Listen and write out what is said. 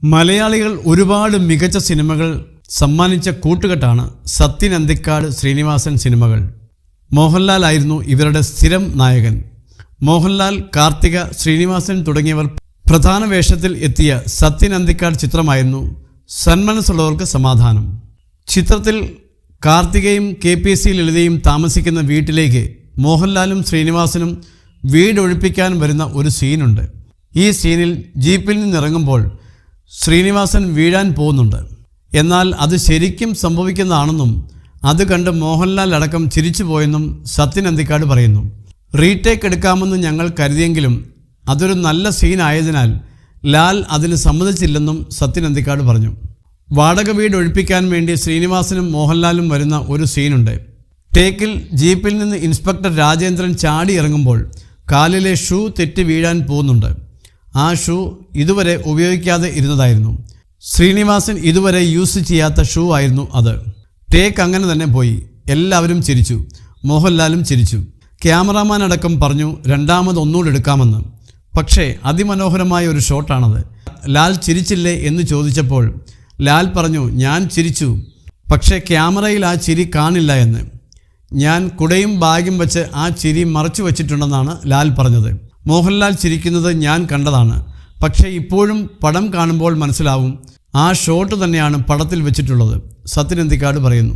മലയാളികൾ ഒരുപാട് മികച്ച സിനിമകൾ സമ്മാനിച്ച കൂട്ടുകെട്ടാണ് സത്യൻ അന്തിക്കാട് ശ്രീനിവാസൻ സിനിമകൾ. മോഹൻലാൽ ആയിരുന്നു ഇവരുടെ സ്ഥിരം നായകൻ. മോഹൻലാൽ, കാർത്തിക, ശ്രീനിവാസൻ തുടങ്ങിയവർ പ്രധാന വേഷത്തിൽ എത്തിയ സത്യൻ അന്തിക്കാട് ചിത്രമായിരുന്നു സന്മനസ്സുള്ളവർക്ക് സമാധാനം. ചിത്രത്തിൽ കാർത്തികയും KPC ലളിതയും താമസിക്കുന്ന വീട്ടിലേക്ക് മോഹൻലാലും ശ്രീനിവാസനും വീടൊഴിപ്പിക്കാൻ വരുന്ന ഒരു സീനുണ്ട്. ഈ സീനിൽ ജീപ്പിൽ നിന്നിറങ്ങുമ്പോൾ ശ്രീനിവാസൻ വീഴാൻ പോകുന്നുണ്ട്. എന്നാൽ അത് ശരിക്കും സംഭവിക്കുന്നതാണെന്നും അത് കണ്ട് മോഹൻലാൽ അടക്കം ചിരിച്ചുപോയെന്നും സത്യൻ അന്തിക്കാട് പറയുന്നു. റീടേക്ക് എടുക്കാമെന്ന് ഞങ്ങൾ കരുതിയെങ്കിലും അതൊരു നല്ല സീനായതിനാൽ ലാൽ അതിന് സമ്മതിച്ചില്ലെന്നും സത്യൻ അന്തിക്കാട് പറഞ്ഞു. വാടക വീട് ഒഴിപ്പിക്കാൻ വേണ്ടി ശ്രീനിവാസനും മോഹൻലാലും വരുന്ന ഒരു സീനുണ്ട്. ടേക്കിൽ ജീപ്പിൽ നിന്ന് ഇൻസ്പെക്ടർ രാജേന്ദ്രൻ ചാടി ഇറങ്ങുമ്പോൾ കാലിലെ ഷൂ തെറ്റി വീഴാൻ പോകുന്നുണ്ട്. ആ ഷൂ ഇതുവരെ ഉപയോഗിക്കാതെ ഇരുന്നതായിരുന്നു. ശ്രീനിവാസൻ ഇതുവരെ യൂസ് ചെയ്യാത്ത ഷൂ ആയിരുന്നു അത്. ടേക്ക് അങ്ങനെ തന്നെ പോയി. എല്ലാവരും ചിരിച്ചു. മോഹൻലാലും ചിരിച്ചു. ക്യാമറാമാൻ അടക്കം പറഞ്ഞു രണ്ടാമത് ഒന്നുകൂടെ എടുക്കാമെന്ന്. പക്ഷേ അതിമനോഹരമായ ഒരു ഷോട്ടാണത്. ലാൽ ചിരിച്ചില്ലേ എന്ന് ചോദിച്ചപ്പോൾ ലാൽ പറഞ്ഞു, ഞാൻ ചിരിച്ചു, പക്ഷേ ക്യാമറയിൽ ആ ചിരി കാണില്ല എന്ന്. ഞാൻ കുടയും ബാഗും വെച്ച് ആ ചിരി മറച്ചു വച്ചിട്ടുണ്ടെന്നാണ് ലാൽ പറഞ്ഞത്. മോഹൻലാൽ ചിരിക്കുന്നത് ഞാൻ കണ്ടതാണ്, പക്ഷേ ഇപ്പോഴും പടം കാണുമ്പോൾ മനസ്സിലാവും ആ ഷോട്ട് തന്നെയാണ് പടത്തിൽ വെച്ചിട്ടുള്ളത്. സത്യൻ അന്തിക്കാട് പറയുന്നു.